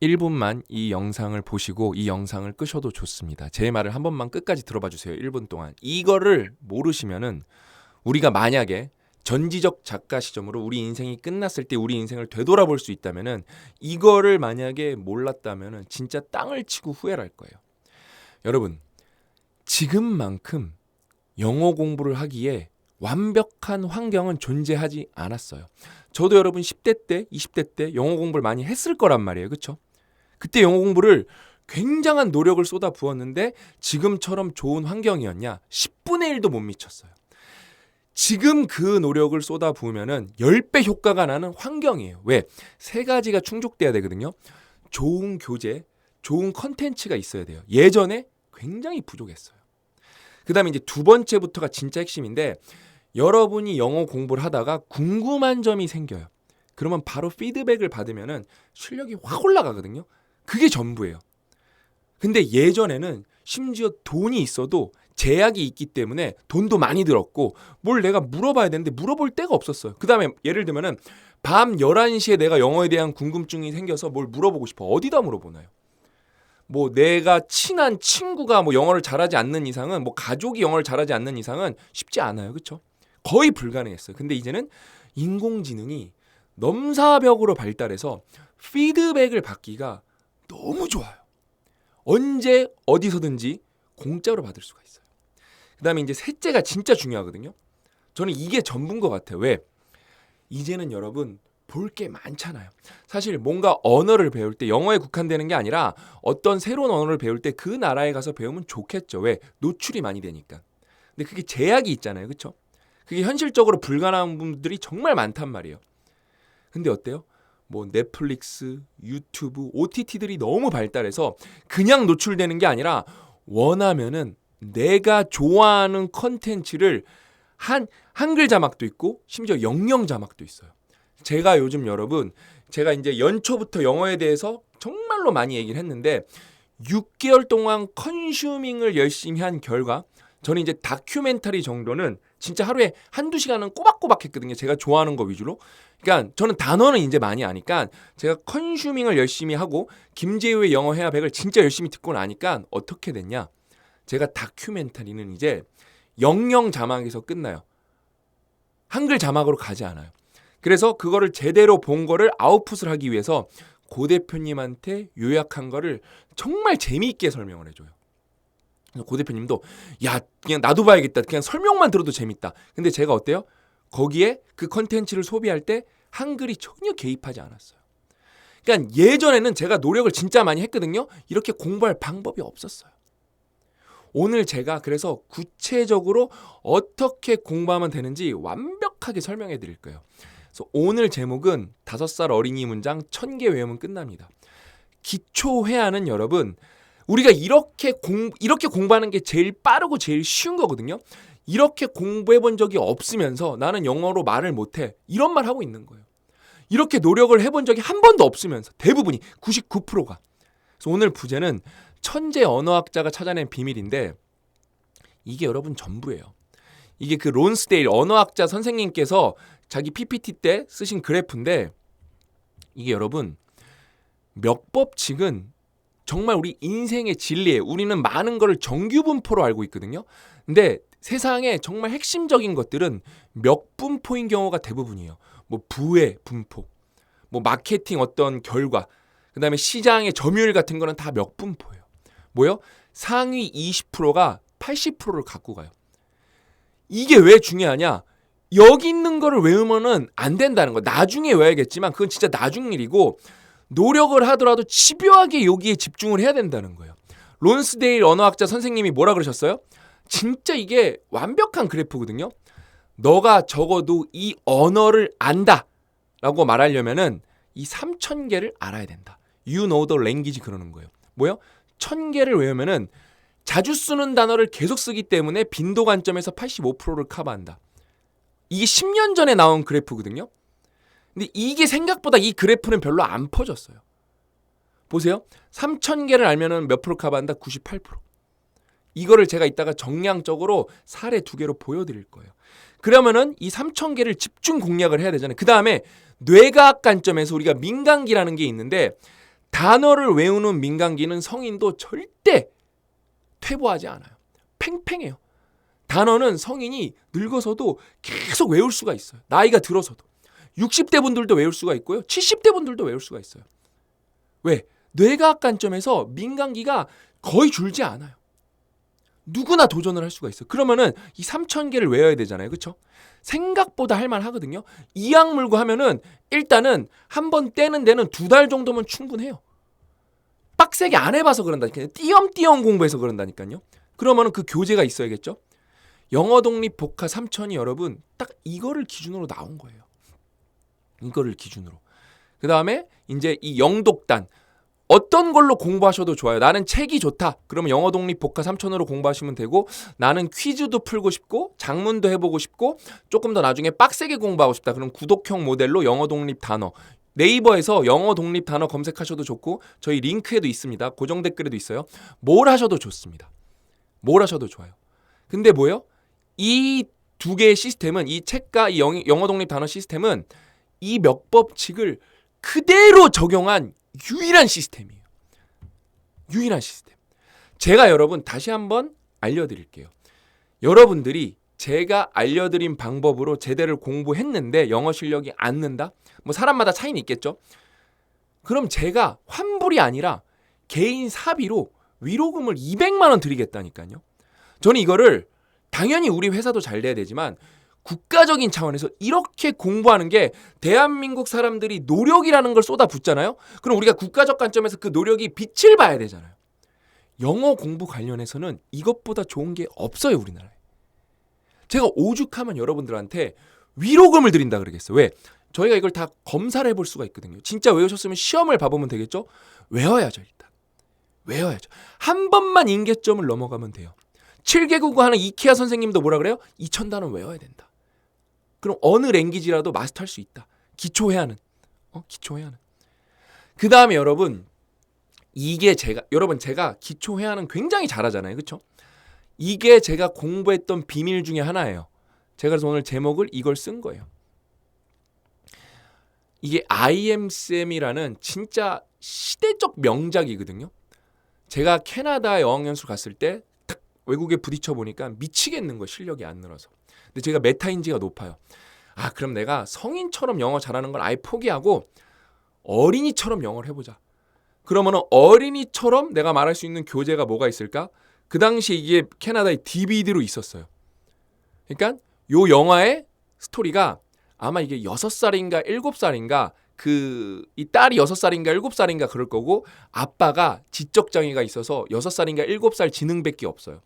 1분만 이 영상을 보시고 이 영상을 끄셔도 좋습니다. 제 말을 한 번만 끝까지 들어봐 주세요. 1분 동안. 이거를 모르시면은 우리가 만약에 전지적 작가 시점으로 우리 인생이 끝났을 때 우리 인생을 되돌아볼 수 있다면은 이거를 만약에 몰랐다면은 진짜 땅을 치고 후회를 할 거예요. 여러분, 지금만큼 영어 공부를 하기에 완벽한 환경은 존재하지 않았어요. 저도 여러분 10대 때, 20대 때 영어 공부를 많이 했을 거란 말이에요. 그렇죠? 그때 영어 공부를 굉장한 노력을 쏟아 부었는데 지금처럼 좋은 환경이었냐? 10분의 1도 못 미쳤어요. 지금 그 노력을 쏟아 부으면은 10배 효과가 나는 환경이에요. 왜? 세 가지가 충족돼야 되거든요. 좋은 교재, 좋은 컨텐츠가 있어야 돼요. 예전에 굉장히 부족했어요. 그 다음에 이제 두 번째부터가 진짜 핵심인데 여러분이 영어 공부를 하다가 궁금한 점이 생겨요. 그러면 바로 피드백을 받으면은 실력이 확 올라가거든요. 그게 전부예요. 근데 예전에는 심지어 돈이 있어도 제약이 있기 때문에 돈도 많이 들었고 뭘 내가 물어봐야 되는데 물어볼 데가 없었어요. 그 다음에 예를 들면은 밤 11시에 내가 영어에 대한 궁금증이 생겨서 뭘 물어보고 싶어. 어디다 물어보나요? 뭐 내가 친한 친구가 뭐 영어를 잘하지 않는 이상은 뭐 가족이 영어를 잘하지 않는 이상은 쉽지 않아요. 그렇죠? 거의 불가능했어요. 근데 이제는 인공지능이 넘사벽으로 발달해서 피드백을 받기가 너무 좋아요. 언제 어디서든지 공짜로 받을 수가 있어요. 그 다음에 이제 셋째가 진짜 중요하거든요. 저는 이게 전부인 것 같아요. 왜? 이제는 여러분 볼 게 많잖아요. 사실 뭔가 언어를 배울 때 영어에 국한되는 게 아니라 어떤 새로운 언어를 배울 때 그 나라에 가서 배우면 좋겠죠. 왜? 노출이 많이 되니까. 근데 그게 제약이 있잖아요. 그렇죠? 그게 현실적으로 불가능한 분들이 정말 많단 말이에요. 근데 어때요? 뭐 넷플릭스, 유튜브, OTT들이 너무 발달해서 그냥 노출되는 게 아니라 원하면은 내가 좋아하는 컨텐츠를 한글 자막도 있고 심지어 영영 자막도 있어요. 제가 요즘 여러분 제가 이제 연초부터 영어에 대해서 정말로 많이 얘기를 했는데 6개월 동안 컨슈밍을 열심히 한 결과 저는 이제 다큐멘터리 정도는 진짜 하루에 한두 시간은 꼬박꼬박 했거든요. 제가 좋아하는 거 위주로. 그러니까 저는 단어는 이제 많이 아니까 제가 컨슈밍을 열심히 하고 김재우의 영어 회화백을 진짜 열심히 듣고 나니까 어떻게 됐냐. 제가 다큐멘터리는 이제 영영 자막에서 끝나요. 한글 자막으로 가지 않아요. 그래서 그거를 제대로 본 거를 아웃풋을 하기 위해서 고 대표님한테 요약한 거를 정말 재미있게 설명을 해줘요. 고 대표님도 야 그냥 나도 봐야겠다. 그냥 설명만 들어도 재밌다. 근데 제가 어때요? 거기에 그 컨텐츠를 소비할 때 한글이 전혀 개입하지 않았어요. 그러니까 예전에는 제가 노력을 진짜 많이 했거든요. 이렇게 공부할 방법이 없었어요. 오늘 제가 그래서 구체적으로 어떻게 공부하면 되는지 완벽하게 설명해 드릴 거예요. 그래서 오늘 제목은 5살 어린이 문장 1000개 외우면 끝납니다. 기초 회화는 여러분 우리가 이렇게 공부하는 게 제일 빠르고 제일 쉬운 거거든요. 이렇게 공부해 본 적이 없으면서 나는 영어로 말을 못해. 이런 말 하고 있는 거예요. 이렇게 노력을 해본 적이 한 번도 없으면서 대부분이 99%가. 그래서 오늘 부제는 천재 언어학자가 찾아낸 비밀인데 이게 여러분 전부예요. 이게 그 론스데일 언어학자 선생님께서 자기 PPT 때 쓰신 그래프인데 이게 여러분 몇 법칙은 정말 우리 인생의 진리예요. 우리는 많은 거를 정규분포로 알고 있거든요. 근데 세상에 정말 핵심적인 것들은 몇 분포인 경우가 대부분이에요. 뭐 부의 분포, 뭐 마케팅 어떤 결과, 그 다음에 시장의 점유율 같은 거는 다 몇 분포예요. 뭐요? 상위 20%가 80%를 갖고 가요. 이게 왜 중요하냐? 여기 있는 거를 외우면은 안 된다는 거. 나중에 외워야겠지만 그건 진짜 나중 일이고 노력을 하더라도 집요하게 여기에 집중을 해야 된다는 거예요. 론스데일 언어학자 선생님이 뭐라 그러셨어요? 진짜 이게 완벽한 그래프거든요. 너가 적어도 이 언어를 안다 라고 말하려면은 이 3000개를 알아야 된다. You know the language 그러는 거예요. 뭐요? 1000개를 외우면은 자주 쓰는 단어를 계속 쓰기 때문에 빈도 관점에서 85%를 커버한다. 이게 10년 전에 나온 그래프거든요. 근데 이게 생각보다 이 그래프는 별로 안 퍼졌어요. 보세요. 3000개를 알면은 몇 프로 커버한다? 98%. 이거를 제가 이따가 정량적으로 사례 2개로 보여드릴 거예요. 그러면은 이 3000개를 집중 공략을 해야 되잖아요. 그 다음에 뇌과학 관점에서 우리가 민간기라는 게 있는데 단어를 외우는 민간기는 성인도 절대 퇴보하지 않아요. 팽팽해요. 단어는 성인이 늙어서도 계속 외울 수가 있어요. 나이가 들어서도. 60대 분들도 외울 수가 있고요. 70대 분들도 외울 수가 있어요. 왜? 뇌과학 관점에서 민간기가 거의 줄지 않아요. 누구나 도전을 할 수가 있어요. 그러면은 이 3,000개를 외워야 되잖아요. 그렇죠? 생각보다 할만하거든요. 이악 물고 하면은 일단은 한 번 떼는 데는 2달 정도면 충분해요. 빡세게 안 해봐서 그런다니까요. 띄엄띄엄 공부해서 그런다니까요. 그러면은 그 교재가 있어야겠죠. 영어 독립 복화 3,000이 여러분 딱 이거를 기준으로 나온 거예요. 이거를 기준으로. 그 다음에 이제 이 영독단 어떤 걸로 공부하셔도 좋아요. 나는 책이 좋다. 그러면 영어 독립 복화 3,000으로 공부하시면 되고, 나는 퀴즈도 풀고 싶고 작문도 해보고 싶고 조금 더 나중에 빡세게 공부하고 싶다. 그럼 구독형 모델로 영어 독립 단어 네이버에서 영어 독립 단어 검색하셔도 좋고 저희 링크에도 있습니다. 고정 댓글에도 있어요. 뭘 하셔도 좋습니다. 뭘 하셔도 좋아요. 근데 뭐예요? 이 두 개의 시스템은, 이 책과 이 영어 독립 단어 시스템은 이 몇 법칙을 그대로 적용한 유일한 시스템이에요. 유일한 시스템. 제가 여러분 다시 한번 알려드릴게요. 여러분들이 제가 알려드린 방법으로 제대로 공부했는데 영어 실력이 안 는다? 뭐 사람마다 차이는 있겠죠. 그럼 제가 환불이 아니라 개인 사비로 위로금을 200만 원 드리겠다니까요. 저는 이거를 당연히 우리 회사도 잘 돼야 되지만 국가적인 차원에서 이렇게 공부하는 게, 대한민국 사람들이 노력이라는 걸 쏟아붓잖아요. 그럼 우리가 국가적 관점에서 그 노력이 빛을 봐야 되잖아요. 영어 공부 관련해서는 이것보다 좋은 게 없어요, 우리나라에. 제가 오죽하면 여러분들한테 위로금을 드린다 그러겠어요. 왜? 저희가 이걸 다 검사를 해볼 수가 있거든요. 진짜 외우셨으면 시험을 봐보면 되겠죠? 외워야죠, 일단. 외워야죠. 한 번만 임계점을 넘어가면 돼요. 7개 국어 하는 이케아 선생님도 뭐라 그래요? 2,000단원 외워야 된다. 그럼 어느 랭귀지라도 마스터할 수 있다. 기초회화는. 기초회화는. 그 다음에 여러분, 이게 제가 기초회화는 굉장히 잘하잖아요. 그렇죠? 이게 제가 공부했던 비밀 중에 하나예요. 제가 그래서 오늘 제목을 이걸 쓴 거예요. 이게 IM쌤이라는 진짜 시대적 명작이거든요. 제가 캐나다 어학연수 갔을 때 딱 외국에 부딪혀 보니까 미치겠는 거예요. 실력이 안 늘어서. 근데 제가 메타인지가 높아요. 아, 그럼 내가 성인처럼 영어 잘하는 걸 아예 포기하고 어린이처럼 영어를 해보자. 그러면 어린이처럼 내가 말할 수 있는 교재가 뭐가 있을까? 그 당시에 이게 캐나다에 DVD로 있었어요. 그러니까 요 영화의 스토리가 아마 이게 6살인가 7살인가 이 딸이 6살인가 7살인가 그럴 거고, 아빠가 지적장애가 있어서 6살인가 7살 지능밖에 없어요.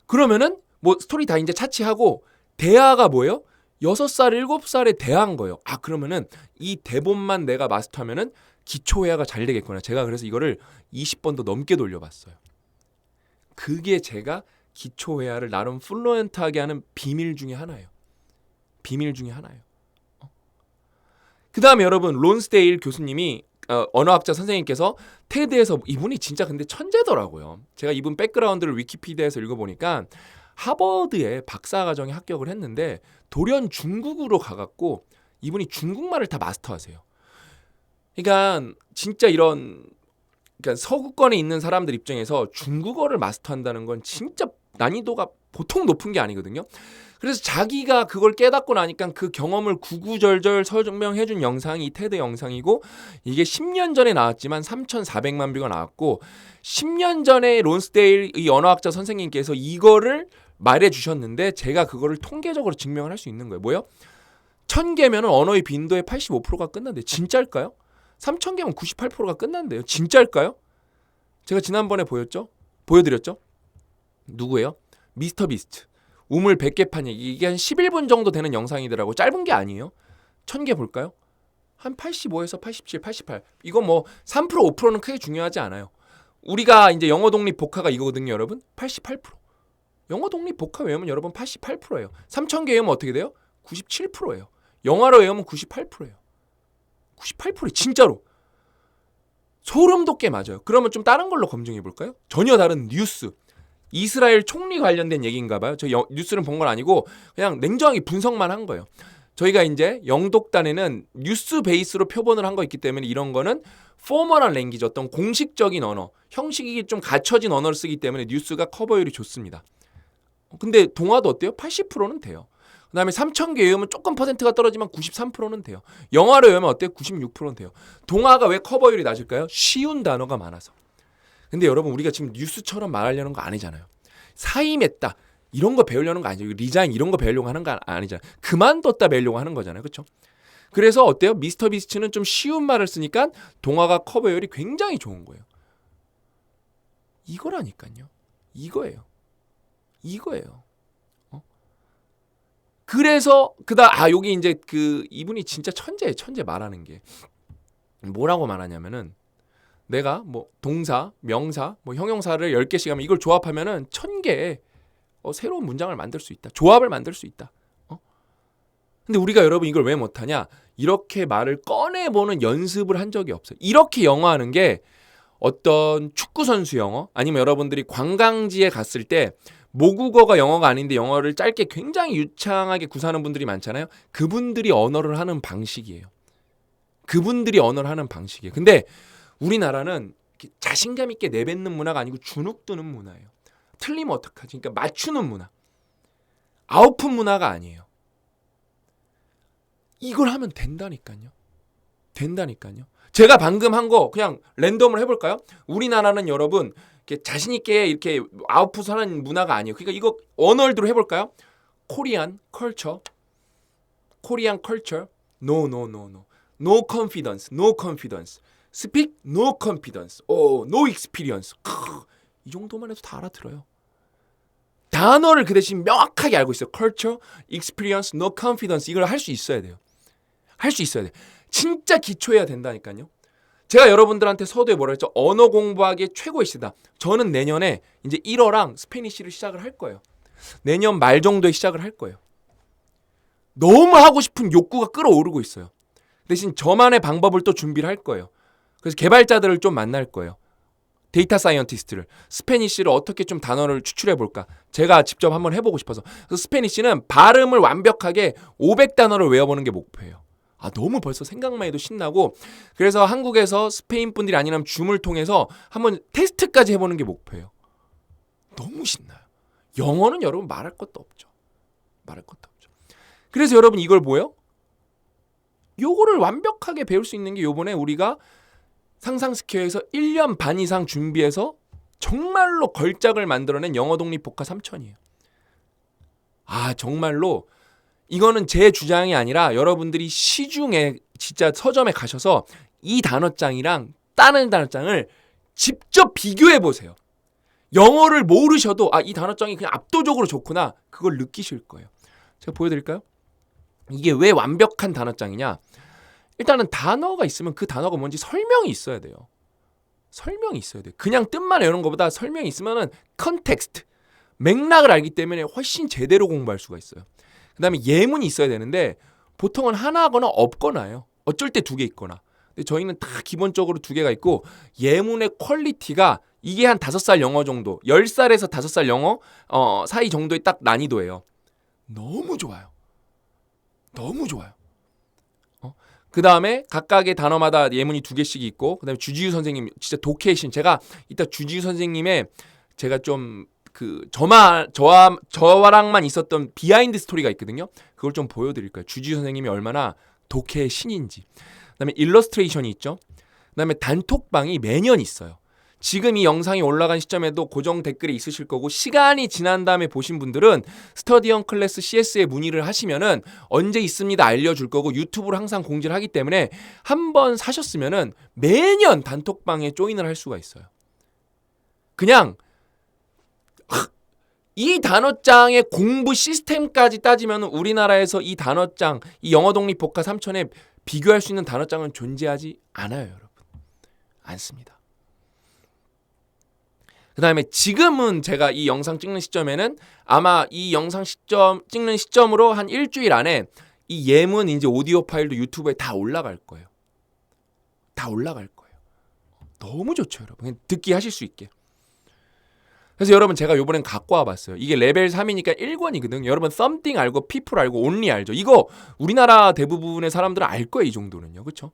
그러면은 뭐 스토리 다 이제 차치하고 대화가 뭐예요? 6살 7살에 대화한 거예요. 아, 그러면은 이 대본만 내가 마스터하면은 기초회화가 잘 되겠구나. 제가 그래서 이거를 20번도 넘게 돌려봤어요. 그게 제가 기초회화를 나름 플루언트하게 하는 비밀 중에 하나예요. 비밀 중에 하나예요. 그 다음에 여러분, 론스데일 교수님이 언어학자 선생님께서 테드에서, 이분이 진짜 근데 천재더라고요. 제가 이분 백그라운드를 위키피디아에서 읽어보니까 하버드에 박사과정에 합격을 했는데 돌연 중국으로 가갖고 이분이 중국말을 다 마스터하세요. 그러니까 진짜 그러니까 서구권에 있는 사람들 입장에서 중국어를 마스터한다는 건 진짜 난이도가 보통 높은 게 아니거든요. 그래서 자기가 그걸 깨닫고 나니까 그 경험을 구구절절 설명해준 영상이 이 테드 영상이고, 이게 10년 전에 나왔지만 3,400만 뷰가 나왔고, 10년 전에 론스데일 이 언어학자 선생님께서 이거를 말해주셨는데 제가 그거를 통계적으로 증명을 할 수 있는 거예요. 뭐요? 1,000개면 언어의 빈도의 85%가 끝난대요. 진짜일까요? 3,000개면 98%가 끝난대요. 진짜일까요? 제가 지난번에 보여드렸죠? 누구예요? 미스터 비스트. 우물 100개 판 얘기. 이게 한 11분 정도 되는 영상이더라고. 짧은 게 아니에요. 1,000개 볼까요? 한 85에서 87, 88. 이거 뭐 3%, 5%는 크게 중요하지 않아요. 우리가 이제 영어 독립 복화가 이거거든요, 여러분. 88%. 영어 독립 복화 외우면 여러분 88%예요. 3,000개 외우면 어떻게 돼요? 97%예요. 영어로 외우면 98%예요. 98% 진짜로. 소름 돋게 맞아요. 그러면 좀 다른 걸로 검증해 볼까요? 전혀 다른 뉴스. 이스라엘 총리 관련된 얘기인가 봐요. 저 뉴스는 본 건 아니고 그냥 냉정하게 분석만 한 거예요. 저희가 이제 영독단에는 뉴스 베이스로 표본을 한 거 있기 때문에 이런 거는 포멀한 랭귀지, 어떤 공식적인 언어, 형식이 좀 갖춰진 언어를 쓰기 때문에 뉴스가 커버율이 좋습니다. 근데 동화도 어때요? 80%는 돼요. 그 다음에 3,000개 외우면 조금 퍼센트가 떨어지면 93%는 돼요. 영화로 외우면 어때요? 96%는 돼요. 동화가 왜 커버율이 낮을까요? 쉬운 단어가 많아서. 근데 여러분, 우리가 지금 뉴스처럼 말하려는 거 아니잖아요. 사임했다 이런 거 배우려는 거 아니죠. 리자인 이런 거 배우려고 하는 거 아니잖아요. 그만뒀다 배우려고 하는 거잖아요. 그렇죠? 그래서 어때요? 미스터 비스트는 좀 쉬운 말을 쓰니까 동화가 커버율이 굉장히 좋은 거예요. 이거라니까요. 이거예요. 그래서 여기 이제 이분이 진짜 천재예요. 천재 말하는 게 뭐라고 말하냐면은, 내가 뭐 동사, 명사, 뭐 형용사를 10개씩 하면 이걸 조합하면은 1,000개의 새로운 문장을 만들 수 있다. 조합을 만들 수 있다. 근데 우리가 여러분 이걸 왜 못하냐? 이렇게 말을 꺼내보는 연습을 한 적이 없어요. 이렇게 영어하는 게 어떤 축구선수 영어, 아니면 여러분들이 관광지에 갔을 때 모국어가 영어가 아닌데 영어를 짧게 굉장히 유창하게 구사하는 분들이 많잖아요. 그분들이 언어를 하는 방식이에요. 근데 우리나라는 자신감 있게 내뱉는 문화가 아니고 주눅드는 문화예요. 틀리면 어떡하지? 그러니까 맞추는 문화. 아웃풋 문화가 아니에요. 이걸 하면 된다니까요. 제가 방금 한 거 그냥 랜덤으로 해볼까요? 우리나라는 여러분 이렇게 자신 있게 이렇게 아웃풋하는 문화가 아니에요. 그러니까 이거 언어들로 해볼까요? 코리안 컬처, no confidence, speak no confidence, no experience. 이 정도만 해도 다 알아들어요. 단어를 그 대신 명확하게 알고 있어요. culture, experience, no confidence. 이걸 할 수 있어야 돼요. 진짜 기초해야 된다니까요. 제가 여러분들한테 서두에 뭐라 했죠? 언어 공부하기의 최고의 시대다. 저는 내년에 이제 1어랑 스페니쉬를 시작을 할 거예요. 내년 말 정도에 시작을 할 거예요. 너무 하고 싶은 욕구가 끌어오르고 있어요. 대신 저만의 방법을 또 준비를 할 거예요. 그래서 개발자들을 좀 만날 거예요. 데이터 사이언티스트를. 스페니쉬를 어떻게 좀 단어를 추출해 볼까? 제가 직접 한번 해보고 싶어서. 그래서 스페니쉬는 발음을 완벽하게 500단어를 외워보는 게 목표예요. 너무 벌써 생각만 해도 신나고, 그래서 한국에서 스페인 분들이 아니라면 줌을 통해서 한번 테스트까지 해보는 게 목표예요. 너무 신나요. 영어는 여러분 말할 것도 없죠. 그래서 여러분 이걸 뭐예요? 요거를 완벽하게 배울 수 있는 게 요번에 우리가 상상스퀘어에서 1년 반 이상 준비해서 정말로 걸작을 만들어낸 영어 독립 복화 3000이에요. 정말로 이거는 제 주장이 아니라 여러분들이 시중에 진짜 서점에 가셔서 이 단어장이랑 다른 단어장을 직접 비교해 보세요. 영어를 모르셔도 이 단어장이 그냥 압도적으로 좋구나, 그걸 느끼실 거예요. 제가 보여드릴까요? 이게 왜 완벽한 단어장이냐? 일단은 단어가 있으면 그 단어가 뭔지 설명이 있어야 돼요. 그냥 뜻만 외우는 것보다 설명이 있으면은 컨텍스트, 맥락을 알기 때문에 훨씬 제대로 공부할 수가 있어요. 그 다음에 예문이 있어야 되는데 보통은 하나거나 없거나요. 어쩔 때 2개 있거나. 근데 저희는 다 기본적으로 2개가 있고, 예문의 퀄리티가 이게 한 5살 영어 정도, 10살에서 5살 영어 사이 정도의 딱 난이도예요. 너무 좋아요. 그 다음에 각각의 단어마다 예문이 2개씩 있고, 그 다음에 주지우 선생님 진짜 독해의 신. 제가 이따 주지우 선생님의 제가 좀 저와랑만 있었던 비하인드 스토리가 있거든요. 그걸 좀 보여드릴 거예요. 주지우 선생님이 얼마나 독해의 신인지. 그다음에 일러스트레이션이 있죠. 그다음에 단톡방이 매년 있어요. 지금 이 영상이 올라간 시점에도 고정 댓글이 있으실 거고, 시간이 지난 다음에 보신 분들은 스터디언 클래스 CS에 문의를 하시면은 언제 있습니다 알려줄 거고, 유튜브로 항상 공지를 하기 때문에 한번 사셨으면은 매년 단톡방에 조인을 할 수가 있어요. 그냥 이 단어장의 공부 시스템까지 따지면 우리나라에서 이 단어장, 이 영어 독립 복화 3000에 비교할 수 있는 단어장은 존재하지 않아요, 여러분. 않습니다. 그 다음에 지금은 제가 이 영상 찍는 시점에는 아마 이 영상 찍는 시점으로 한 일주일 안에 이 예문 이제 오디오 파일도 유튜브에 다 올라갈 거예요. 너무 좋죠, 여러분. 듣기 하실 수 있게. 그래서 여러분 제가 요번엔 갖고 와봤어요. 이게 레벨 3이니까 1권이거든. 여러분 something 알고 people 알고 only 알죠. 이거 우리나라 대부분의 사람들은 알 거예요. 이 정도는요. 그렇죠?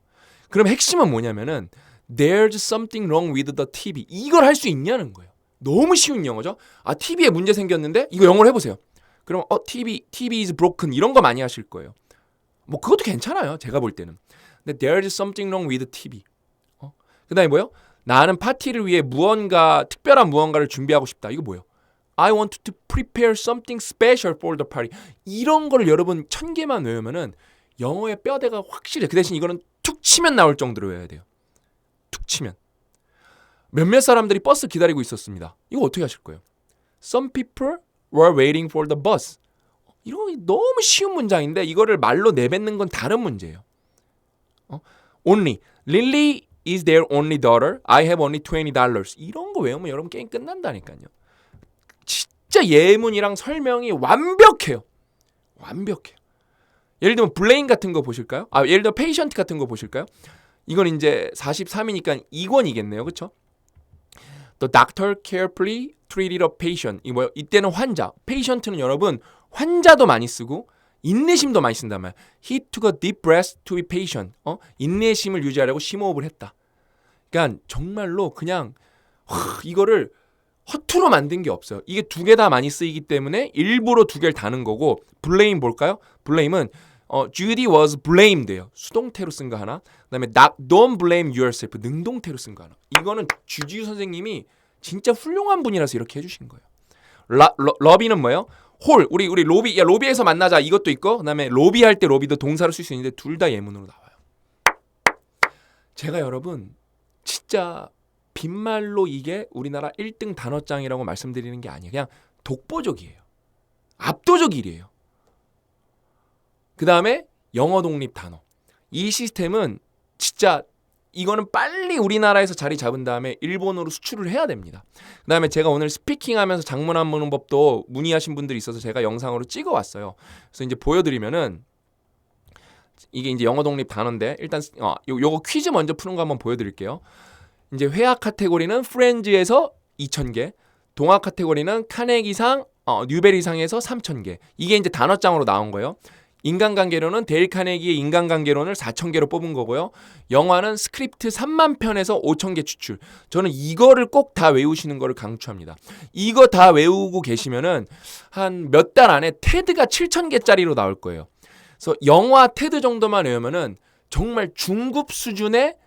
그럼 핵심은 뭐냐면은 There's something wrong with the TV. 이걸 할 수 있냐는 거예요. 너무 쉬운 영어죠. 아, TV에 문제 생겼는데 이거 영어로 해보세요. 그럼 TV is broken 이런 거 많이 하실 거예요. 뭐 그것도 괜찮아요. 제가 볼 때는. 근데 There's something wrong with the TV. 그다음에 뭐요? 나는 파티를 위해 특별한 무언가를 준비하고 싶다. 이거 뭐예요? I want to prepare something special for the party. 이런 걸 여러분 1000개만 외우면은 영어의 뼈대가 확실해. 그 대신 이거는 툭 치면 나올 정도로 외워야 돼요. 툭 치면. 몇몇 사람들이 버스 기다리고 있었습니다. 이거 어떻게 하실 거예요? Some people were waiting for the bus. 이거 너무 쉬운 문장인데 이거를 말로 내뱉는 건 다른 문제예요. Only. Lily is their only daughter. I have only $20. 이런 거 외우면 여러분 게임 끝난다니까요. 진짜 예문이랑 설명이 완벽해요. 완벽해요. 예를 들면 블레인 같은 거 보실까요? 예를 들면 페이션트 같은 거 보실까요? 이건 이제 43이니까 2권이겠네요. 그렇죠? The doctor carefully treated a patient. 이 뭐예요? 이때는 환자. patient는 여러분 환자도 많이 쓰고 인내심도 많이 쓴단 말이야. He took a deep breath to be patient. 인내심을 유지하려고 심호흡을 했다. 그러니까 정말로 그냥 이거를 허투루 만든 게 없어요. 이게 두 개 다 많이 쓰이기 때문에 일부러 두 개를 다는 거고 blame 볼까요? blame은 Judy was blamed예요. 수동태로 쓴 거 하나. 그다음에 don't blame yourself. 능동태로 쓴 거 하나. 이거는 주지우 선생님이 진짜 훌륭한 분이라서 이렇게 해주신 거예요. 러비는 뭐예요? 홀. 우리 로비. 야, 로비에서 만나자. 이것도 있고. 그다음에 로비할 때 로비도 동사로 쓸 수 있는데 둘 다 예문으로 나와요. 제가 여러분 진짜 빈말로 이게 우리나라 1등 단어장이라고 말씀드리는 게 아니에요. 그냥 독보적이에요. 압도적 1위예요. 그 다음에 영어 독립 단어. 이 시스템은 진짜 이거는 빨리 우리나라에서 자리 잡은 다음에 일본으로 수출을 해야 됩니다. 그 다음에 제가 오늘 스피킹하면서 장문안 보는 법도 문의하신 분들이 있어서 제가 영상으로 찍어왔어요. 그래서 이제 보여드리면은 이게 이제 영어 독립 단어인데 일단 요거 퀴즈 먼저 푸는 거 한번 보여드릴게요. 이제 회화 카테고리는 프렌즈에서 2,000개, 동화 카테고리는 카네기상, 뉴베리상에서 3,000개. 이게 이제 단어장으로 나온 거예요. 인간관계론은 데일 카네기의 인간관계론을 4,000개로 뽑은 거고요. 영화는 스크립트 3만 편에서 5,000개 추출. 저는 이거를 꼭 다 외우시는 거를 강추합니다. 이거 다 외우고 계시면은 한 몇 달 안에 테드가 7,000개짜리로 나올 거예요. 그래서 영화 테드 정도만 외우면은 정말 중급 수준의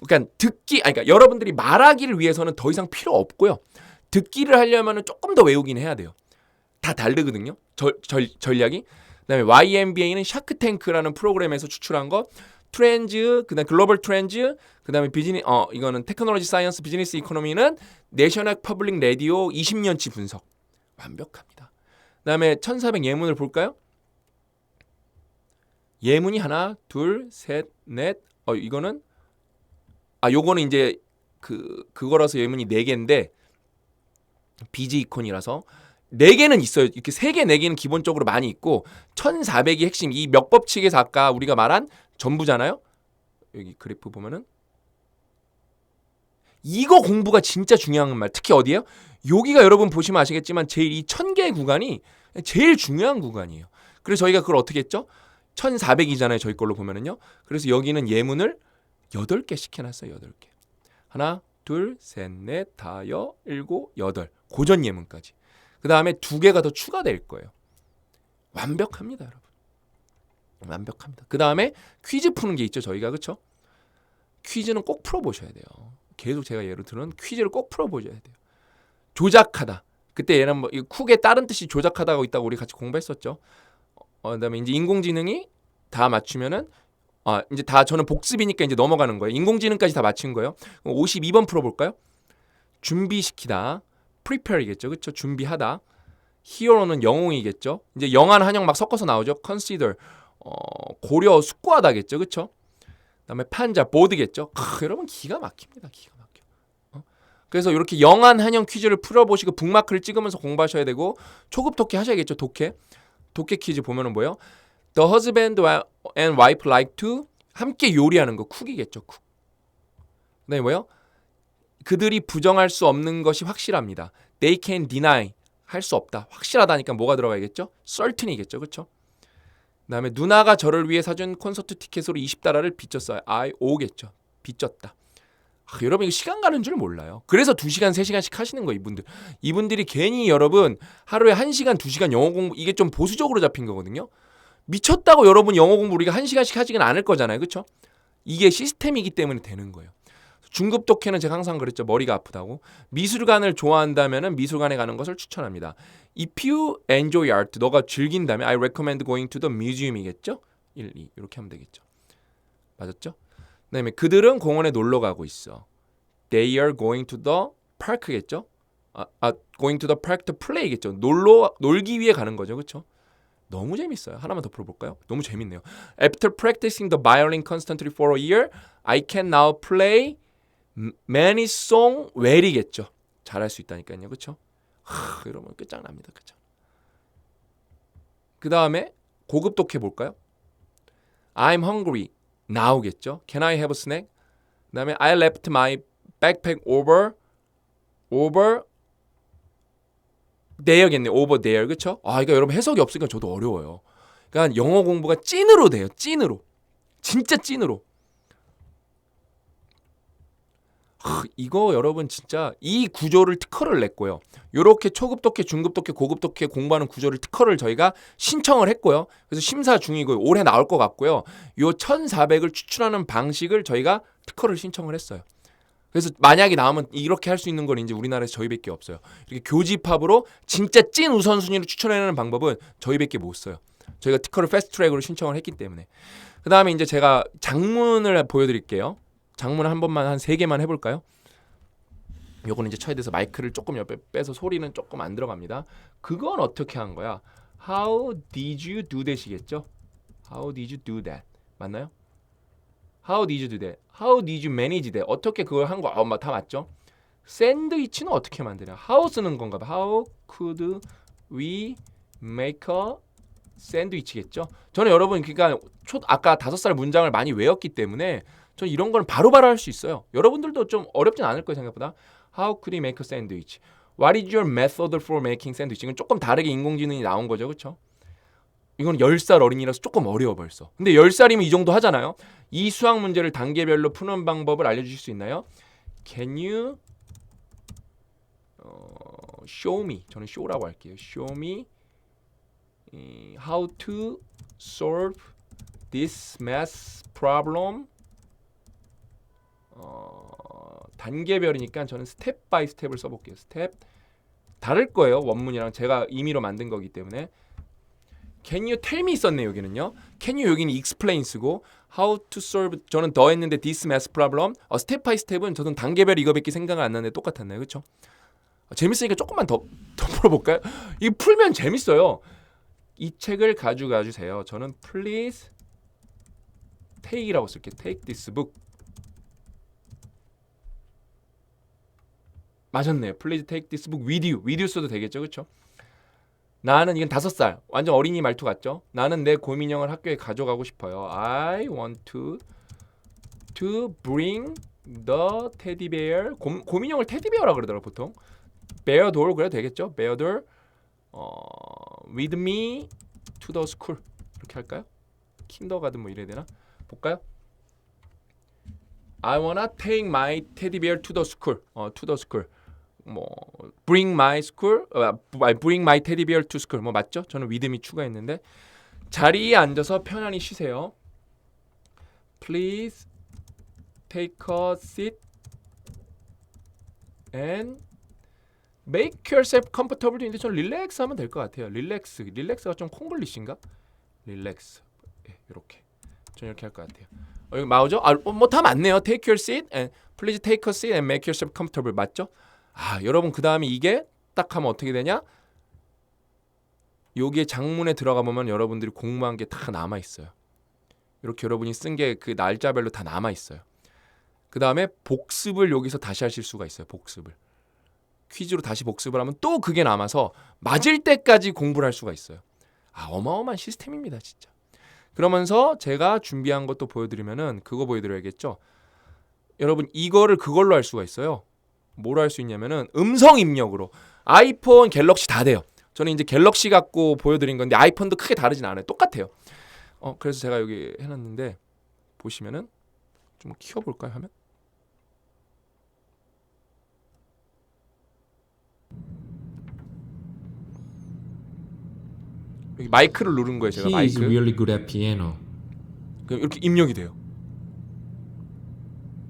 그러니까 그러니까 여러분들이 말하기를 위해서는 더 이상 필요 없고요. 듣기를 하려면은 조금 더 외우긴 해야 돼요. 다 다르거든요. 전략이. 그다음에 YMBA는 샤크탱크라는 프로그램에서 추출한 거, 트렌즈, 그다음 글로벌 트렌즈, 그다음에 이거는 테크놀로지 사이언스 비즈니스 이코노미는 내셔널 퍼블릭 라디오 20년치 분석. 완벽합니다. 그다음에 1400 예문을 볼까요? 예문이 하나, 둘, 셋, 넷. 이거는 요거는 이제 그거라서 예문이 4개인데 비즈 이콘이라서 4개는 있어요. 이렇게 3개, 4개는 기본적으로 많이 있고 1400이 핵심. 이 몇 법칙에서 아까 우리가 말한 전부잖아요. 여기 그래프 보면은 이거 공부가 진짜 중요한 말. 특히 어디예요? 여기가 여러분 보시면 아시겠지만 제일 이 1000개의 구간이 제일 중요한 구간이에요. 그래서 저희가 그걸 어떻게 했죠? 1400이잖아요. 저희 걸로 보면은요. 그래서 여기는 예문을 8개씩 해놨어요. 8개. 하나, 둘, 셋, 넷, 다, 일곱, 여덟. 고전 예문까지. 그 다음에 2개가 더 추가될 거예요. 완벽합니다, 여러분. 완벽합니다. 그 다음에 퀴즈 푸는 게 있죠, 저희가. 그렇죠? 퀴즈는 꼭 풀어보셔야 돼요. 계속 제가 예를 들은 퀴즈를 꼭 풀어보셔야 돼요. 조작하다. 그때 얘는 뭐 쿡의 다른 뜻이 조작하다가 있다고 우리 같이 공부했었죠. 그다음에 이제 인공지능이 다 맞추면은 이제 다 저는 복습이니까 이제 넘어가는 거예요. 인공지능까지 다 맞춘 거예요. 52번 풀어볼까요? 준비시키다. prepare이겠죠. 그렇죠? 준비하다. hero는 영웅이겠죠. 이제 영한 한영 막 섞어서 나오죠. consider. 고려 숙고하다겠죠. 그렇죠? 그다음에 판자 board겠죠. 여러분 기가 막힙니다. 기가 막혀. 그래서 이렇게 영한 한영 퀴즈를 풀어보시고 북마크를 찍으면서 공부하셔야 되고 초급 독해 하셔야겠죠. 독해 퀴즈 보면은 뭐예요? The husband and wife like to 함께 요리하는 거 쿡이겠죠. 쿡. 그다음에 뭐예요? 그들이 부정할 수 없는 것이 확실합니다. they can deny 할 수 없다. 확실하다니까 뭐가 들어가야겠죠? certain이겠죠. 그렇죠? 그다음에 누나가 저를 위해 사준 콘서트 티켓으로 20달러를 빚졌어요. I owe겠죠. 빚졌다. 여러분 이거 시간 가는 줄 몰라요. 그래서 2시간 3시간씩 하시는 거예요. 이분들이 괜히 여러분 하루에 1시간 2시간 영어 공부 이게 좀 보수적으로 잡힌 거거든요. 미쳤다고 여러분 영어 공부 우리가 1시간씩 하지는 않을 거잖아요. 그렇죠? 이게 시스템이기 때문에 되는 거예요. 중급 독해는 제가 항상 그랬죠. 머리가 아프다고. 미술관을 좋아한다면 미술관에 가는 것을 추천합니다. If you enjoy art, 너가 즐긴다면 I recommend going to the museum이겠죠? 1, 2 이렇게 하면 되겠죠. 맞았죠? 그다음에 그들은 공원에 놀러 가고 있어. They are going to the park겠죠? going to the park to play겠죠. 놀기 위해 가는 거죠. 그렇죠? 너무 재밌어요. 하나만 더 풀어볼까요? 너무 재밌네요. After practicing the violin constantly for a year, I can now play many song well이겠죠. 잘할 수 있다니까요. 그렇죠? 여러분 끝장납니다. 그렇죠? 그 다음에 고급 독해 볼까요? I'm hungry now겠죠. Can I have a snack? 그 다음에 I left my backpack over there겠네. over there. 그렇죠? 그러니까 여러분 해석이 없으니까 저도 어려워요. 그러니까 영어 공부가 찐으로 돼요. 찐으로. 진짜 찐으로. 이거 여러분 진짜 이 구조를 특허를 냈고요. 이렇게 초급 독해, 중급 독해, 고급 독해 공부하는 구조를 특허를 저희가 신청을 했고요. 그래서 심사 중이고요. 올해 나올 것 같고요. 요 1400을 추출하는 방식을 저희가 특허를 신청을 했어요. 그래서 만약에 나오면 이렇게 할 수 있는 건 이제 우리나라에서 저희밖에 없어요. 이렇게 교집합으로 진짜 찐 우선순위를 추천해내는 방법은 저희밖에 못 써요. 저희가 특허를 패스트트랙으로 신청을 했기 때문에. 그 다음에 이제 제가 장문을 보여드릴게요. 장문 한 번만 한 3개만 해볼까요? 요거는 이제 쳐야 돼서 마이크를 조금 옆에 빼서 소리는 조금 안 들어갑니다. 그건 어떻게 한 거야? How did you do that이겠죠? How did you do that? 맞나요? How did you do that? How did you manage that? 어떻게 그걸 한 거? 다 맞죠? 샌드위치는 어떻게 만드냐? How 쓰는 건가 봐. How could we make a 샌드위치겠죠? 저는 여러분 그러니까 아까 5살 문장을 많이 외웠기 때문에 저 이런 건 바로바로 할 수 있어요. 여러분들도 좀 어렵진 않을 거예요. 생각보다. How could you make a sandwich? What is your method for making sandwich? 이건 조금 다르게 인공지능이 나온 거죠. 그렇죠? 이건 10살 어린이라서 조금 어려워 벌써. 근데 10살이면 이 정도 하잖아요. 이 수학 문제를 단계별로 푸는 방법을 알려주실 수 있나요? Can you show me? 저는 show라고 할게요. Show me how to solve this math problem. 단계별이니까 저는 스텝 바이 스텝을 써볼게요. 스텝 다를 거예요. 원문이랑 제가 임의로 만든 거기 때문에. Can you tell me 있었네 여기는요. Can you 여기는 explain 쓰고 how to solve 저는 더 했는데 this math problem. 스텝 바이 스텝은 저는 단계별 이거밖에 생각을 안 나는데 똑같았나요. 그렇죠? 재밌으니까 조금만 더 풀어볼까요? 이거 풀면 재밌어요. 이 책을 가져가 주세요. 저는 please take이라고 쓸게요. take this book. 맞았네요. Please take this book with you. with you 써도 되겠죠. 그렇죠? 나는 이건 5살. 완전 어린이 말투 같죠? 나는 내 곰인형을 학교에 가져가고 싶어요. I want to bring the teddy bear. 곰인형을 테디베어라 그러더라고요, 보통. bear doll 그래도 되겠죠? bear doll with me to the school. 이렇게 할까요? 킨더가든 뭐 이래야 되나? 볼까요? I wanna take my teddy bear to the school. to the school. 뭐 bring my teddy bear to school. 뭐 맞죠? 저는 with me 추가했는데 자리에 앉아서 편안히 쉬세요. Please take a seat and make yourself comfortable. 인데 저는 relax 하면 될 것 같아요. relax가 좀 콩글리시인가? relax. 이렇게. 저는 이렇게 할 것 같아요. 여기 나오죠? 뭐 다 맞네요. Take your seat and please take a seat and make yourself comfortable. 맞죠? 여러분 그 다음에 이게 딱 하면 어떻게 되냐? 여기에 장문에 들어가 보면 여러분들이 공부한 게 다 남아 있어요. 이렇게 여러분이 쓴 게 그 날짜별로 다 남아 있어요. 그 다음에 복습을 여기서 다시 하실 수가 있어요. 복습을 퀴즈로 다시 복습을 하면 또 그게 남아서 맞을 때까지 공부를 할 수가 있어요. 어마어마한 시스템입니다, 진짜. 그러면서 제가 준비한 것도 보여드리면은 그거 보여드려야겠죠. 여러분 이거를 그걸로 할 수가 있어요. 뭐로 할 수 있냐면은 음성 입력으로 아이폰, 갤럭시 다 돼요. 저는 이제 갤럭시 갖고 보여드린 건데 아이폰도 크게 다르진 않아요. 똑같아요. 그래서 제가 여기 해놨는데 보시면은 좀 키워볼까요 하면? 여기 마이크를 누른 거예요. 제가 He is 마이크. really good at piano. 그럼 이렇게 입력이 돼요.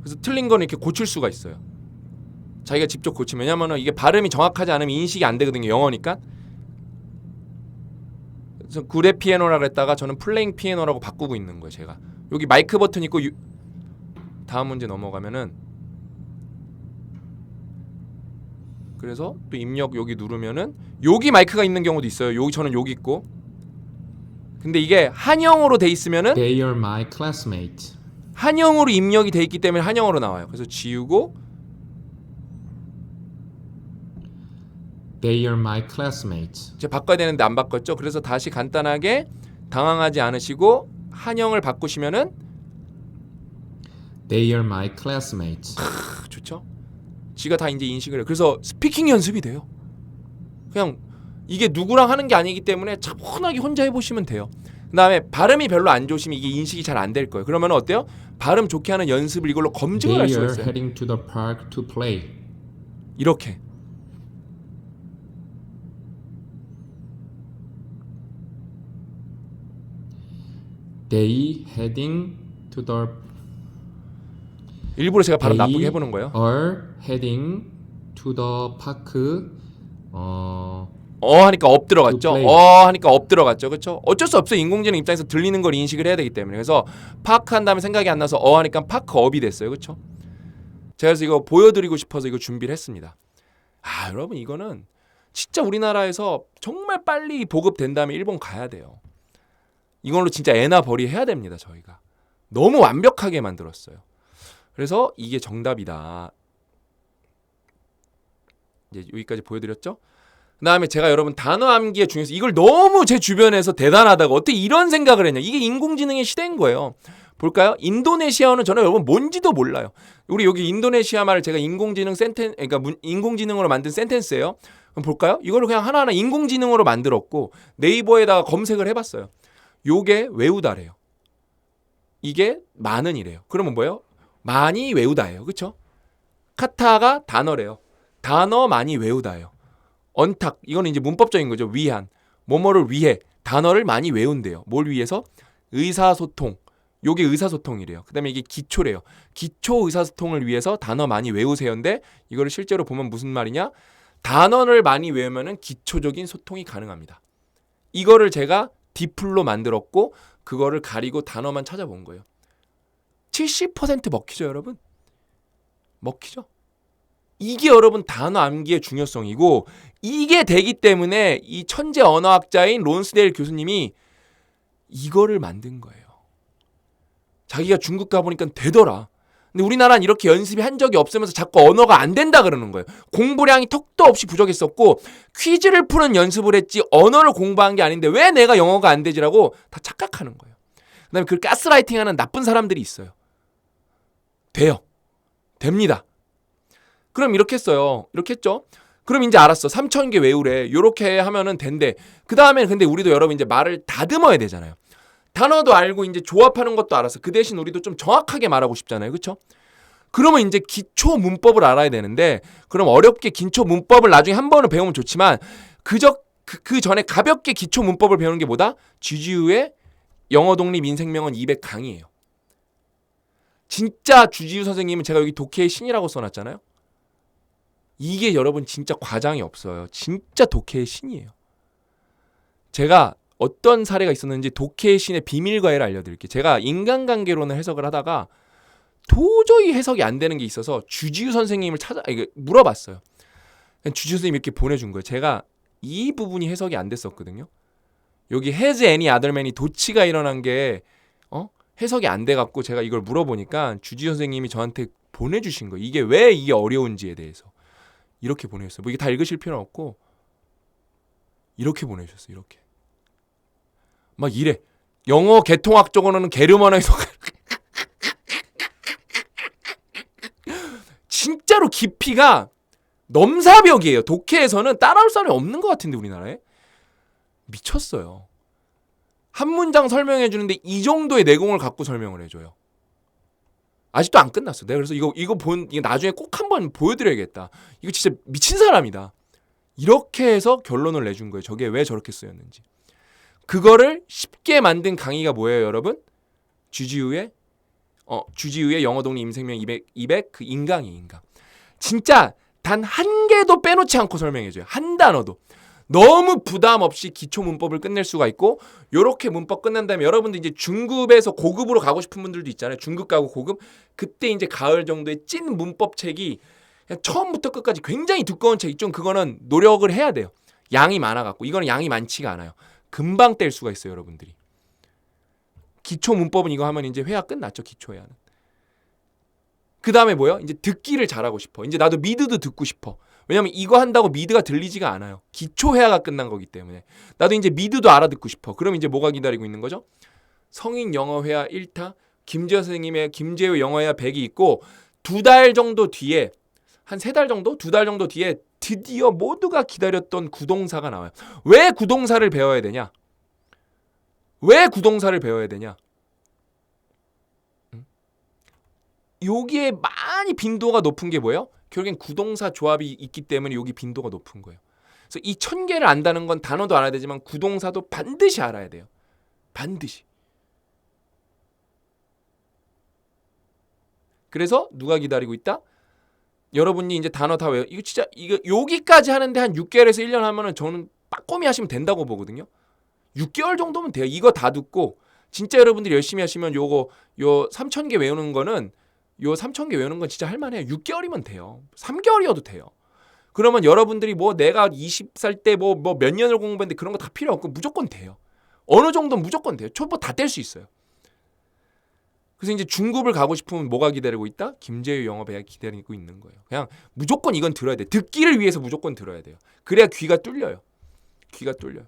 그래서 틀린 거는 이렇게 고칠 수가 있어요. 자기가 직접 고치면. 왜냐면은 이게 발음이 정확하지 않으면 인식이 안 되거든요. 영어니까. 그래서 굿의 피아노라고 했다가 저는 플레잉 피아노라고 바꾸고 있는 거예요. 제가 여기 마이크 버튼 있고 다음 문제 넘어가면은 그래서 또 입력 여기 누르면은 여기 마이크가 있는 경우도 있어요. 여기 저는 여기 있고. 근데 이게 한영어로 돼 있으면은 They are my classmates. 한영어로 입력이 돼 있기 때문에 한영어로 나와요. 그래서 지우고 They are my classmates. 이제 바꿔야 되는데 안 바꿨죠. 그래서 다시 간단하게 당황하지 않으시고 한영을 바꾸시면은 They are my classmates. 좋죠. 지가 다 이제 인식을 해요. 그래서 스피킹 연습이 돼요. 그냥 이게 누구랑 하는 게 아니기 때문에 차분하게 혼자 해보시면 돼요. 그 다음에 발음이 별로 안 좋으시면 이게 인식이 잘 안 될 거예요. 그러면 어때요? 발음 좋게 하는 연습을 이걸로 검증을 할 They 수가 are 있어요. heading to the park to play. 이렇게. They heading to the 일부러 제가 발음 They 나쁘게 해보는 거예요. are heading to the park. 하니까 업 들어갔죠. To play. 하니까 업 들어갔죠. 그렇죠? 어쩔 수 없어요. 인공지능 입장에서 들리는 걸 인식을 해야 되기 때문에. 그래서 파크 한 다음에 생각이 안 나서 하니까 파크 업이 됐어요. 그렇죠? 제가 그래서 이거 보여드리고 싶어서 이거 준비를 했습니다. 여러분 이거는 진짜 우리나라에서 정말 빨리 보급된 다음에 일본 가야 돼요. 이걸로 진짜 애나 벌이 해야 됩니다. 저희가 너무 완벽하게 만들었어요. 그래서 이게 정답이다. 이제 여기까지 보여드렸죠. 그 다음에 제가 여러분 단어 암기의 중요성 이걸 너무 제 주변에서 대단하다고 어떻게 이런 생각을 했냐. 이게 인공지능의 시대인 거예요. 볼까요? 인도네시아어는 저는 여러분 뭔지도 몰라요. 우리 여기 인도네시아 말을 제가 그러니까 인공지능으로 만든 센텐스예요. 그럼 볼까요? 이거를 그냥 하나하나 인공지능으로 만들었고 네이버에다가 검색을 해봤어요. 요게 외우다래요. 이게 많은이래요. 그러면 뭐예요? 많이 외우다예요. 그렇죠? 카타가 단어래요. 단어 많이 외우다예요. 언탁 이거는 이제 문법적인 거죠. 위한 뭐뭐를 위해 단어를 많이 외운대요. 뭘 위해서? 의사소통. 요게 의사소통이래요. 그다음에 이게 기초래요. 기초 의사소통을 위해서 단어 많이 외우세요인데 이거를 실제로 보면 무슨 말이냐? 단어를 많이 외우면은 기초적인 소통이 가능합니다. 이거를 제가 디플로 만들었고 그거를 가리고 단어만 찾아본 거예요. 70% 먹히죠, 여러분? 먹히죠? 이게 여러분 단어 암기의 중요성이고 이게 되기 때문에 이 천재 언어학자인 론스데일 교수님이 이거를 만든 거예요. 자기가 중국 가보니까 되더라. 근데 우리나라는 이렇게 연습이 한 적이 없으면서 자꾸 언어가 안 된다 그러는 거예요. 공부량이 턱도 없이 부족했었고 퀴즈를 푸는 연습을 했지 언어를 공부한 게 아닌데 왜 내가 영어가 안 되지라고 다 착각하는 거예요. 그다음에 그 가스라이팅하는 나쁜 사람들이 있어요. 돼요. 됩니다. 그럼 이렇게 했어요. 이렇게 했죠. 그럼 이제 알았어. 3,000개 외우래. 요렇게 하면은 된대. 그 다음에 근데 우리도 여러분 이제 말을 다듬어야 되잖아요. 단어도 알고 이제 조합하는 것도 알았어. 그 대신 우리도 좀 정확하게 말하고 싶잖아요. 그렇죠? 그러면 이제 기초 문법을 알아야 되는데 그럼 어렵게 기초 문법을 나중에 한 번은 배우면 좋지만 그 전에 가볍게 기초 문법을 배우는 게 뭐다? 주지우의 영어 독립 인생명언 200 강의예요. 진짜 주지우 선생님은 제가 여기 독해의 신이라고 써놨잖아요. 이게 여러분 진짜 과장이 없어요. 진짜 독해의 신이에요. 제가 어떤 사례가 있었는지 독해의 신의 비밀과외를 알려드릴게요. 제가 인간관계론을 해석을 하다가 도저히 해석이 안 되는 게 있어서 주지우 선생님을 물어봤어요. 주지우 선생님이 이렇게 보내준 거예요. 제가 이 부분이 해석이 안 됐었거든요. 여기 has any other man이 도치가 일어난 게 해석이 안 돼갖고 제가 이걸 물어보니까 주지우 선생님이 저한테 보내주신 거예요. 이게 왜 이게 어려운지에 대해서. 이렇게 보내셨어요. 뭐 이게 다 읽으실 필요는 없고 이렇게 보내주셨어요. 이렇게. 막 이래. 영어 개통학적 언어는 게르만어에서 진짜로 깊이가 넘사벽이에요. 독해에서는 따라올 사람이 없는 것 같은데 우리나라에. 미쳤어요. 한 문장 설명해 주는데 이 정도의 내공을 갖고 설명을 해줘요. 아직도 안 끝났어. 내가 그래서 이거 나중에 꼭 한번 보여드려야겠다. 이거 진짜 미친 사람이다. 이렇게 해서 결론을 내준 거예요. 저게 왜 저렇게 쓰였는지. 그거를 쉽게 만든 강의가 뭐예요, 여러분? 주지우의 영어 독립 임생명 200 그 인강이 인강. 진짜 단 한 개도 빼놓지 않고 설명해줘요. 한 단어도. 너무 부담 없이 기초 문법을 끝낼 수가 있고, 요렇게 문법 끝난 다음에 여러분들 이제 중급에서 고급으로 가고 싶은 분들도 있잖아요. 중급 가고 고급. 그때 이제 가을 정도의 찐 문법 책이 그냥 처음부터 끝까지 굉장히 두꺼운 책 있죠. 그거는 노력을 해야 돼요. 양이 많아갖고. 이거는 양이 많지가 않아요. 금방 뗄 수가 있어요, 여러분들이. 기초 문법은 이거 하면 이제 회화 끝났죠, 기초 회화는. 그 다음에 뭐요? 이제 듣기를 잘하고 싶어. 이제 나도 미드도 듣고 싶어. 왜냐면 이거 한다고 미드가 들리지가 않아요. 기초 회화가 끝난 거기 때문에. 나도 이제 미드도 알아듣고 싶어. 그럼 이제 뭐가 기다리고 있는 거죠? 성인 영어 회화 1타, 김재호 선생님의 김재호 영어 회화 100이 있고, 2달 정도 뒤에, 한 3달 정도? 2달 정도 뒤에 드디어 모두가 기다렸던 구동사가 나와요. 왜 구동사를 배워야 되냐? 왜 구동사를 배워야 되냐? 여기에 많이 빈도가 높은 게 뭐예요? 결국엔 구동사 조합이 있기 때문에 여기 빈도가 높은 거예요. 그래서 이 1000개를 안다는 건 단어도 알아야 되지만 구동사도 반드시 알아야 돼요. 반드시. 그래서 누가 기다리고 있다? 여러분이 이제 단어 다 외워. 이거 진짜 이거 여기까지 하는데 한 6개월에서 1년 하면은 저는 빠꼼히 하시면 된다고 보거든요. 6개월 정도면 돼요. 이거 다 듣고 진짜 여러분들이 열심히 하시면 요 3000개 외우는 거는 요 3000개 외우는 건 진짜 할만해요. 6개월이면 돼요. 3개월이어도 돼요. 그러면 여러분들이 뭐 내가 20살 때 뭐 몇 년을 공부했는데 그런 거 다 필요 없고 무조건 돼요. 어느 정도는 무조건 돼요. 초보 다 뗄 수 있어요. 그래서 이제 중급을 가고 싶으면 뭐가 기다리고 있다? 김재유 영어 배가 기다리고 있는 거예요. 그냥 무조건 이건 들어야 돼. 듣기를 위해서 무조건 들어야 돼요. 그래야 귀가 뚫려요. 귀가 뚫려요.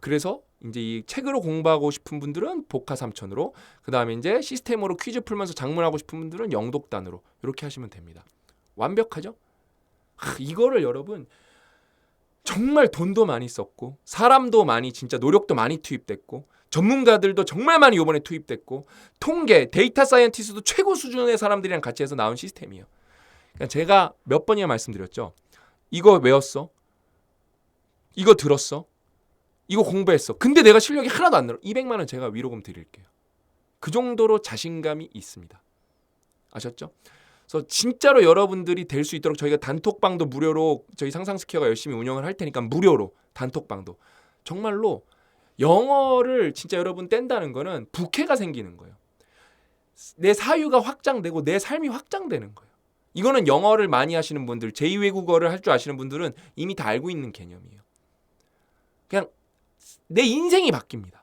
그래서 이제 이 책으로 공부하고 싶은 분들은 복화 3000으로, 그 다음에 이제 시스템으로 퀴즈 풀면서 작문하고 싶은 분들은 영독단으로 이렇게 하시면 됩니다. 완벽하죠? 이거를 여러분 정말 돈도 많이 썼고 사람도 많이 진짜 노력도 많이 투입됐고 전문가들도 정말 많이 이번에 투입됐고 통계, 데이터 사이언티스트도 최고 수준의 사람들이랑 같이 해서 나온 시스템이에요. 그러니까 제가 몇 번이나 말씀드렸죠. 이거 외웠어? 이거 들었어? 이거 공부했어. 근데 내가 실력이 하나도 안 늘어. 200만 원 제가 위로금 드릴게요. 그 정도로 자신감이 있습니다. 아셨죠? 그래서 진짜로 여러분들이 될 수 있도록 저희가 단톡방도 무료로 저희 상상스퀘어가 열심히 운영을 할 테니까 무료로 단톡방도. 정말로 영어를 진짜 여러분 뗀다는 거는 부캐가 생기는 거예요. 내 사유가 확장되고 내 삶이 확장되는 거예요. 이거는 영어를 많이 하시는 분들, 제2외국어를 할 줄 아시는 분들은 이미 다 알고 있는 개념이에요. 그냥 내 인생이 바뀝니다.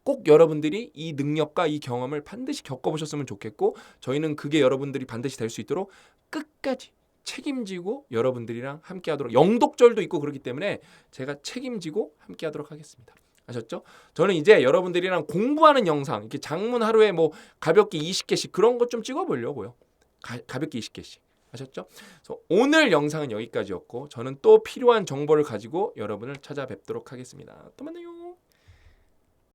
꼭 여러분들이 이 능력과 이 경험을 반드시 겪어보셨으면 좋겠고 저희는 그게 여러분들이 반드시 될 수 있도록 끝까지 책임지고 여러분들이랑 함께하도록, 영독절도 있고 그렇기 때문에 제가 책임지고 함께하도록 하겠습니다. 아셨죠? 저는 이제 여러분들이랑 공부하는 영상, 이렇게 장문 하루에 뭐 가볍게 20개씩 그런 것 좀 찍어보려고요. 가볍게 20개씩. 아셨죠? 그래서 오늘 영상은 여기까지였고 저는 또 필요한 정보를 가지고 여러분을 찾아뵙도록 하겠습니다. 또 만나요.